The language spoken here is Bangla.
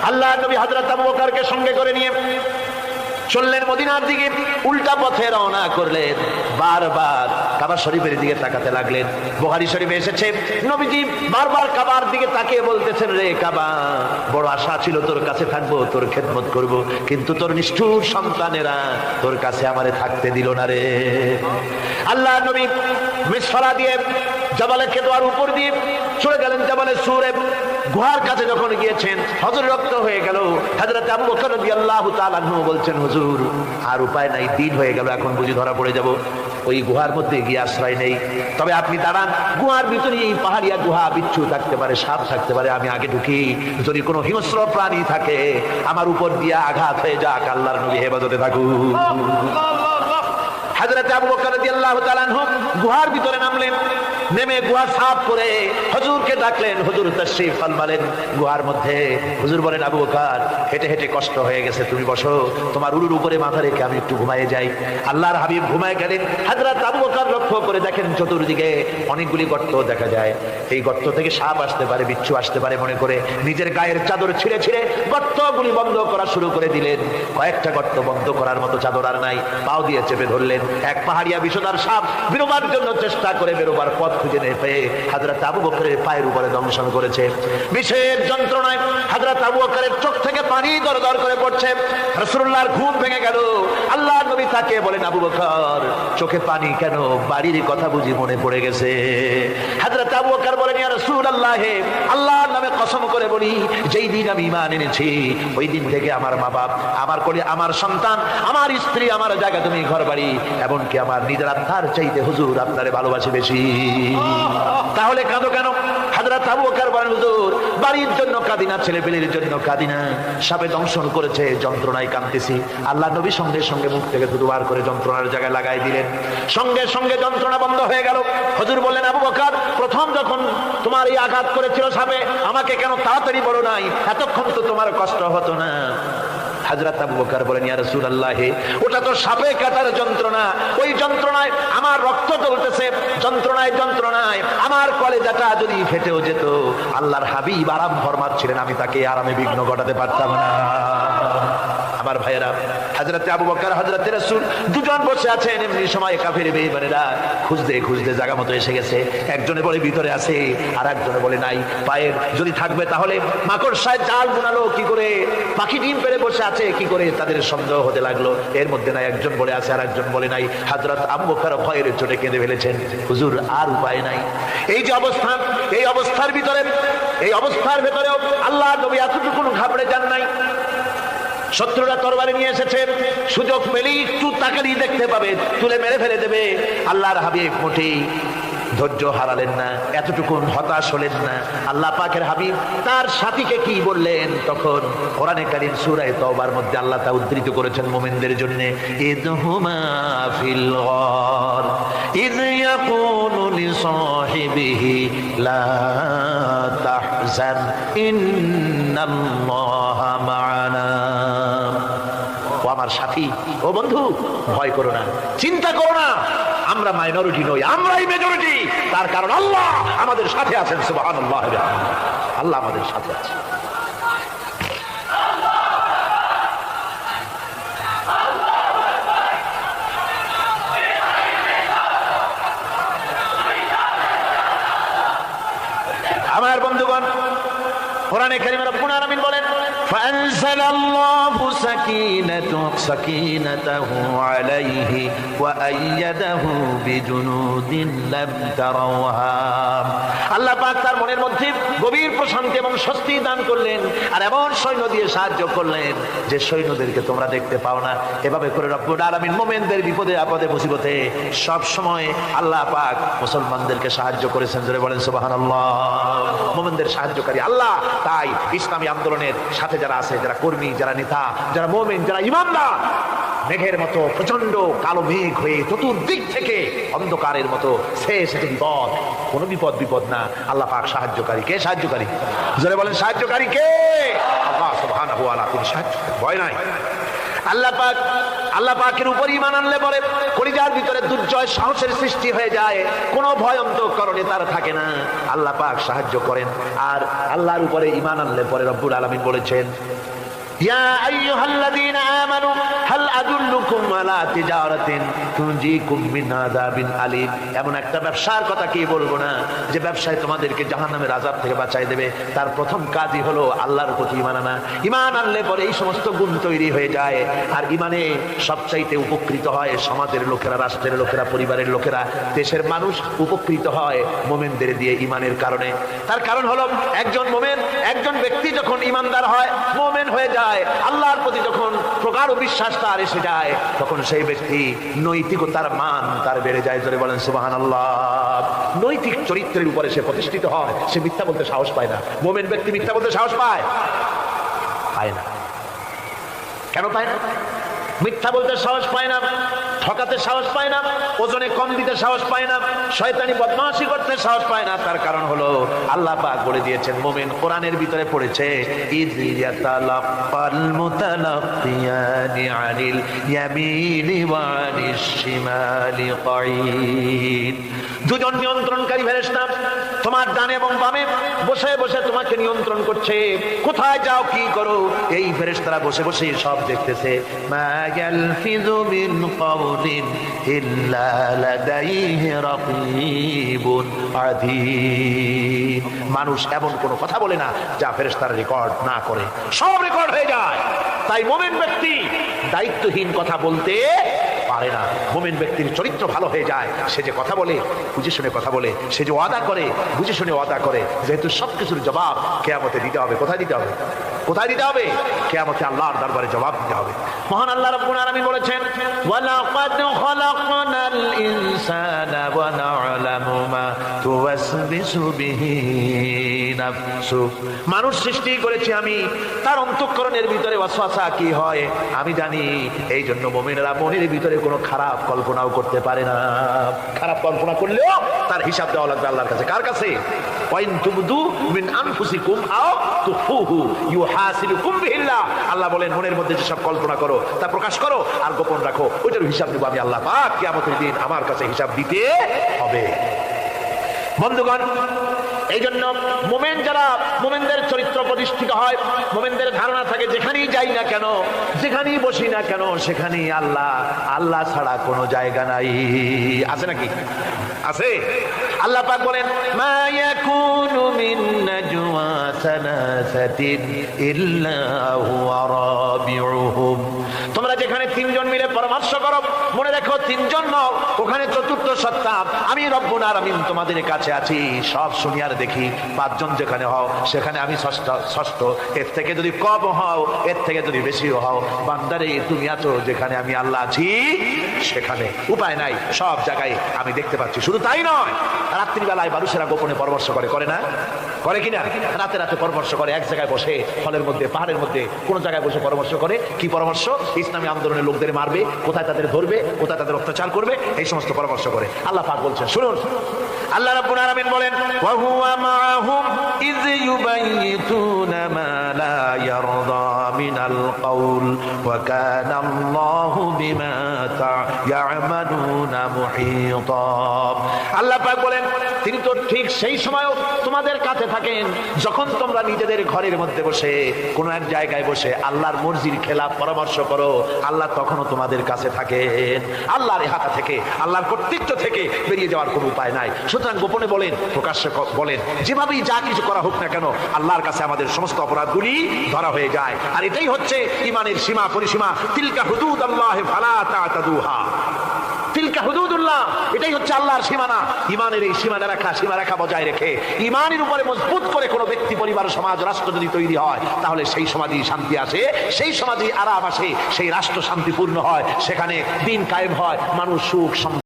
আল্লাহ নবী হযরত আবু বকরকে সঙ্গে করে নিয়ে চললেন মদিনার দিকে, উল্টা পথে রওনা করলেন। বারবার কাবা শরীফের দিকে তাকাতে লাগলেন। বুখারী শরীফে এসেছে, নবীজি বারবার কাবার দিকে তাকিয়ে বলতেছেন, রে কাবা, বড় আশা ছিল তোর কাছে থাকবো, তোর খেদমত করব, কিন্তু তোর নিষ্ঠুর সন্তানেরা তোর কাছে আমারে থাকতে দিল না রে। আল্লাহ নবী মিসফারা দিয়ে জাবালে কেদোয়ার উপর দিয়ে চলে গেলেন জাবালে সুরে। গুহার কাছে যখন গিয়েছেন, হযরত রক্ত হয়ে গেল। হযরত আবু বকর রাদিয়াল্লাহু তাআলা আনহু বলছেন, হুজুর আর উপায় নাই, দিন হয়ে গেল, এখন বুঝি ধরা পড়ে যাব, ওই গুহার মধ্যে গিয়ে আশ্রয় নেই। তবে আপনি দাঁড়ান, গুহার ভিতরে এই পাহাড়িয়া গুহা, বিচ্ছু থাকতে পারে, সাপ থাকতে পারে, আমি আগে ঢুকি, যদি কোনো হিংস্র প্রাণী থাকে আমার উপর দিয়ে আঘাত হয়ে যাক, আল্লাহর নবী হেফাজতে থাকুন। হযরত আবু বকর রাদিয়াল্লাহু তাআলা আনহু গুহার ভিতরে নামলেন। নেমে গুহা সাফ করে হুজুরকে ডাকলেন। হুজুর তাশরীফ ফরমালেন গুহার মধ্যে। হুজুর বলেন, আবু বকর, হেঁটে হেঁটে কষ্ট হয়ে গেছে, তুমি বসো, তোমার উরুর উপরে মাথা রেখে আমি একটু ঘুমায়ে যাই। আল্লাহর হাবিব ঘুমায় গেলেন। হযরত আবু বকর লক্ষ্য করে দেখেন চতুর্দিকে অনেকগুলি গর্ত দেখা যায়। এই গর্ত থেকে সাপ আসতে পারে, বিচ্ছু আসতে পারে মনে করে নিজের গায়ের চাদর ছিঁড়ে ছিঁড়ে গর্তগুলি বন্ধ করা শুরু করে দিলেন। কয়েকটা গর্ত বন্ধ করার মতো চাদর আর নাই, পাও দিয়ে চেপে ধরলেন। এক পাহাড়িয়া বিষধর সাপ বেরোবার জন্য চেষ্টা করে বেরোবার পথ খুঁজে না পেয়ে হযরত আবু বকরের পায়ের উপরে দংশন করেছে। বিষের যন্ত্রণায় হযরত আবু বকরের চোখ থেকে পানি দরদর করে পড়ছে। রাসূলুল্লাহর ঘুম ভেঙে গেল। আল্লাহর নবী তাকে বলেন, আবু বকর, চোখে পানি কেন? বাড়ির কথা বুঝি মনে পড়ে গেছে? হযরত আবু বকর বলেন, ইয়া রাসূলুল্লাহ, আল্লাহর নামে কসম করে বলি, যেই দিন আমি ঈমান এনেছি ওই দিন থেকে আমার মা বাপ, আমার কোলে আমার সন্তান, আমার স্ত্রী, আমার জায়গা তুমি ঘর বাড়ি, এমনকি আমার নিজের আত্মার চাইতে হুজুর আপনারে ভালোবাসি বেশি। তাহলে কাঁদো কেন? হযরত আবু বকর বলেন, হুজুর বাড়ির জন্য কাঁদি না, ছেলে পেলের জন্য কাঁদি না, সাপে দংশন করেছে, যন্ত্রণায় কাঁদতেছি। আল্লাহ নবী সঙ্গে সঙ্গে মুখ থেকে থুতু বার করে যন্ত্রণার জায়গায় লাগাই দিলেন। সঙ্গে সঙ্গে যন্ত্রণা বন্ধ হয়ে গেল। হুজুর বললেন, আবু বকর, প্রথম যখন তোমার এই আঘাত করেছিল সাপে, আমাকে কেন তাড়াতাড়ি বলো নাই? এতক্ষণ তো তোমার কষ্ট হতো না। হযরত আবু বকর বলেন, ইয়া রাসূলুল্লাহ, ওটা তো সাপে কাটার যন্ত্রণা, ওই যন্ত্রণায় আমার রক্ত জ্বলতেছে, যন্ত্রণায় যন্ত্রণায় আমার কলেজাটা যদি ফেটেও যেত, আল্লাহর হাবিব আরাম ফরমাচ্ছিলেন, আমি তাকে আরামে বিঘ্ন ঘটাতে পারতাম না। আমার ভাইয়েরা, হযরত আবু বকর, হযরত রাসূল দুজন বসে আছেন। এমনি সময় কাফের বেঈমানেরা খুঁজতে খুঁজতে জায়গা মতো এসে গেছে। একজনে বলে ভিতরে আছে, আর একজনে বলে নাই। পায়ের যদি থাকবে তাহলে মাকড়সায় জাল বুনালো কি করে, পাখি ডিম পেড়ে বসে আছে কি করে, তাদের সন্দেহ হতে লাগলো। এর মধ্যে নাই, একজন বলে আছে আর একজন বলে নাই। হযরত আবু বকর ভয়ের চোটে কেঁদে ফেলেছেন, হুজুর আর উপায় নাই। এই যে অবস্থান, এই অবস্থার ভেতরেও আল্লাহ নবী এতটুকু ঘাবড়ে যান নাই। শত্রুরা তরবারি নিয়ে এসেছে, সুযোগ পেলেই একটু তাকালি দেখতে পাবে, তুলে মেরে ফেলে দেবে। আল্লাহর হাবিব মোটেই ধৈর্য হারালেন না, এতটুকু হতাশ হলেন না। আল্লাহ পাকের হাবিব তার সাথীকে কি বললেন? তখন কোরআনে কারীম সূরা তাওবার মধ্যে আল্লাহ তা উদ্ধৃত করেছেন মুমিনদের জন্য, ইদহুমা ফিল গার ইয ইয়াকুলু লিসাহিবিহি লা তাহজান ইন্নাল্লাহা মা'ানা। ও আমার সাথী, ও বন্ধু, ভয় করো না, চিন্তা করো না, আমরা মাইনরিটি নই, আমরাই মেজরিটি। তার কারণ আল্লাহ আমাদের সাথে আছেন। সুবহানাল্লাহ, আল্লাহ আমাদের সাথে আছেন। আমার বন্ধুগণ, কোরআনে কারীমে রব্বুল আলামিন বলেন, فأنزل الله سكينته عليه وأيده بجنود لم تروها। আল্লাহ পাক তার মনের মধ্যে গভীর প্রশান্তি এবং স্বস্তি দান করলেন, আর এমন সৈন্য দিয়ে সাহায্য করলেন যে সৈন্যদেরকে তোমরা দেখতে পাও না। এভাবে করে রব্বুল আলামিন মুমিনদের বিপদে আপদে মুসিবতে সব সময় আল্লাহ পাক মুসলমানদেরকে সাহায্য করেছেন। জোরে বলেন সুবহানাল্লাহ। মুমিনদের সাহায্যকারী আল্লাহ। তাই ইসলামী আন্দোলনের সাথে যারা আছে, যারা কর্মী, যারা নেতা, যারা মুমিন, যারা ঈমানদার, মেঘের মতো প্রচন্ড কালো মেঘ হয়ে চতুর্দিক থেকে অন্ধকারের মতো শেষ বিপদ, কোন বিপদ না। আল্লাহ পাক সাহায্যকারী। কে সাহায্যকারী? জোরে বলেন, সাহায্যকারী কে? আল্লাহ সুবহানাহু ওয়া তাআলা। তিনি সাহায্য, ভয় নাই। আল্লাহ পাকের উপর ঈমান আনলে পরে কলিজার ভিতরে দুর্জয় সাহসের সৃষ্টি হয়ে যায়, কোনো ভয় অন্তঃকরণে তার থাকে না। আল্লাহ পাক সাহায্য করেন। আর আল্লাহর উপরে ঈমান আনলে পরে রব্বুল আলামিন বলেছেন, ইয়া আইয়ুহাল্লাযীনা আমানু হাল আদুল্লুকুম আলা তিজারাতিন তুনজিকুম মিন আযাবিন আলীম। এমন একটা ব্যবসার কথা কি বলবো না যে ব্যবসায় তোমাদেরকে জাহান্নামের আযাব থেকে বাঁচায় দেবে। তার প্রথম কাজই হলো আল্লাহর প্রতি ঈমান আনা। ঈমান আনলে পরে এই সমস্ত গুণ তৈরি হয়ে যায়। আর ঈমানে সবচাইতে উপকৃত হয় সমাজের লোকেরা, রাষ্ট্রের লোকেরা, পরিবারের লোকেরা, দেশের মানুষ উপকৃত হয় মুমিনদের দিয়ে ঈমানের কারণে। তার কারণ হলো একজন মুমিন, একজন ব্যক্তি যখন ঈমানদার হয়, মুমিন হয়ে যায়, আল্লাহর প্রতি যখন প্রগাঢ় বিশ্বাস তার এসে যায়, তখন সেই ব্যক্তি নৈতিকতার মান তার বেড়ে যায়। জোরে বলেন সুবহানাল্লাহ। নৈতিক চরিত্রের উপরে সে প্রতিষ্ঠিত হয়, সে মিথ্যা বলতে সাহস পায় না। মুমিন ব্যক্তি মিথ্যা বলতে সাহস পায় না। কেন পায় না? মিথ্যা বলতে সাহস পায় না, ঠকাতে সাহস পায় না, ওজনে কম দিতে সাহস পায় না, শয়তানি বদমাশি করতে সাহস পায় না। তার কারণ হলো আল্লাহ পাক বলে দিয়েছেন, মুমিন কোরআনের ভিতরে পড়েছে, ইয ইয়াতালাক্কাল মুতালাক্কিয়ানি আনিল ইয়ামিনি ওয়া আনিশ শিমালি কাঈদ। দুজন নিয়ন্ত্রণকারী ফেরেশতা তোমার ডানে এবং বামে বসে বসে তোমাকে নিয়ন্ত্রণ করছে। কোথায় যাও, কি করো, এই ফেরেশতারা বসে বসে সব দেখতেছে। মা ইয়ালফিযু মিন কাউলিন ইল্লা লাদাইহি রাকীবুন আতীদ। মানুষ এমন কোনো কথা বলে না যা ফেরেশতারা রেকর্ড না করে, সব রেকর্ড হয়ে যায়। তাই মুমিন ব্যক্তি দায়িত্বহীন কথা বলতে পারে না। মুমিন ব্যক্তির চরিত্র ভালো হয়ে যায়। সে যে কথা বলে বুঝে শুনে কথা বলে, সে যে ওয়াদা করে বুঝে শুনে ওয়াদা করে। যেহেতু সবকিছুর জবাব কিয়ামতে দিতে হবে। কোথায় দিতে হবে? কোথায় দিতে হবে? কিয়ামতে আল্লাহর দরবারে জবাব দিতে হবে। মহান আল্লাহ রাব্বুল আলামিন বলেছেন, ওয়ালাকাদ খালাকনাল ইনসানা ওয়া না'লামু মা তুওয়াসবিসু বিহি নাফসু। মানুষ সৃষ্টি করেছি আমি, তার অন্তঃকরণের ভিতরে ওয়াসওয়াসা কি হয় আমি জানি। এই জন্য মুমিনরা মনের ভিতরে কোনো খারাপ কল্পনাও করতে পারে না। খারাপ কল্পনা করলেও তার হিসাব দেওয়া লাগবে আল্লাহর কাছে। কার কাছে? ওয়াইন তুবদু মিন আনফুসিকুম আও তুখফুহু ইউহাসিবুকুম বিহিল্লাহ। আল্লাহ বলেন, মনের মধ্যে যেসব কল্পনা করো তা প্রকাশ করো আর গোপন রাখো, ওইটার হিসাব দেব আমি আল্লাহ পাক। কিয়ামতের দিন আমার কাছে হিসাব দিতে হবে। বন্ধুগণ, এই জন্য মুমিন যারা, মুমিনদের চরিত্র প্রতিষ্ঠিত হয়, মুমিনদের ধারণা থাকে যেখানেই যাই না কেন, যেখানেই বসি না কেন, সেখানেই আল্লাহ, আল্লাহ ছাড়া কোনো জায়গা নাই। আছে নাকি? আছে। আল্লাহ পাক বলেন, মা ইয়াকুনু মিন নাজওয়া সালাসাতিন ইল্লা হুয়া রাবিউহুম। তোমরা যেখানে তিনজন মিলে পরামর্শ করো, মনে রাখো তিনজন নও, ওখানে চতুর্থ সত্তা আমি রব্বুল আলামিন তোমাদের কাছে আছি। সব শুনিয়ার দেখি, পাঁচজন যেখানে হও সেখানে আমি ষষ্ঠ। এর থেকে যদি কম হও, এর থেকে যদি বেশিও হও, বান্দারে তুমি আছো যেখানে আমি আল্লাহ আছি সেখানে। উপায় নাই, সব জায়গায় আমি দেখতে পাচ্ছি। শুধু তাই নয়, রাত্রিবেলায় মানুষেরা গোপনে পরামর্শ করে, করে না? করে কিনা? রাতে রাতে পরামর্শ করে, এক জায়গায় বসে, ফলের মধ্যে, পাহাড়ের মধ্যে, কোন জায়গায় বসে পরামর্শ করে। কি পরামর্শ? ইসলামী আন্দোলনের লোকদের মারবে, কোথায় তাদের ধরবে, কোথায় তাদের অত্যাচার করবে, এই সমস্ত পরামর্শ করে। আল্লাহ পাক বলছেন, শুনুন, আল্লাহ রাব্বুল আলামিন বলেন, ওয়া হুয়া মাআহুম ইয ইউবাইয়িতুনা মা লা ইয়ারদা মিনাল কাউল ওয়া কানা আল্লাহু বিমা ইয়ামালুনা মুহীতা। আল্লাহ পাক বলেন, তিনি তো ঠিক সেই সময়ও তোমাদের কাছে থাকেন যখন তোমরা নিজেদের ঘরের মধ্যে বসে, কোনো এক জায়গায় বসে আল্লাহর মর্জির খেলাফ পরামর্শ করো, আল্লাহ তখনও তোমাদের কাছে থাকেন। আল্লাহর ইহাতা থেকে, আল্লাহর কর্তৃত্ব থেকে বেরিয়ে যাওয়ার কোনো উপায় নাই। সুতরাং গোপনে বলেন, প্রকাশ্যে বলেন, যেভাবেই যা কিছু করা হোক না কেন, আল্লাহর কাছে আমাদের সমস্ত অপরাধগুলি ধরা হয়ে যায়। আর এটাই হচ্ছে ঈমানের সীমা পরিসীমা। তিলকা হুদুদাল্লাহি ফালা তা'তাদুহা। তিলকা হুদুদুল্লাহ, এটাই হচ্ছে আল্লাহর সীমানা। ঈমানের এই সীমারেখা বজায় রেখে ঈমানের উপরে মজবুত করে কোনো ব্যক্তি, পরিবার, সমাজ, রাষ্ট্র যদি তৈরি হয়, তাহলে সেই সমাজেই শান্তি আসে, সেই সমাজেই আরাম আসে, সেই রাষ্ট্র শান্তিপূর্ণ হয়, সেখানে দিন কায়েম হয়, মানুষ সুখ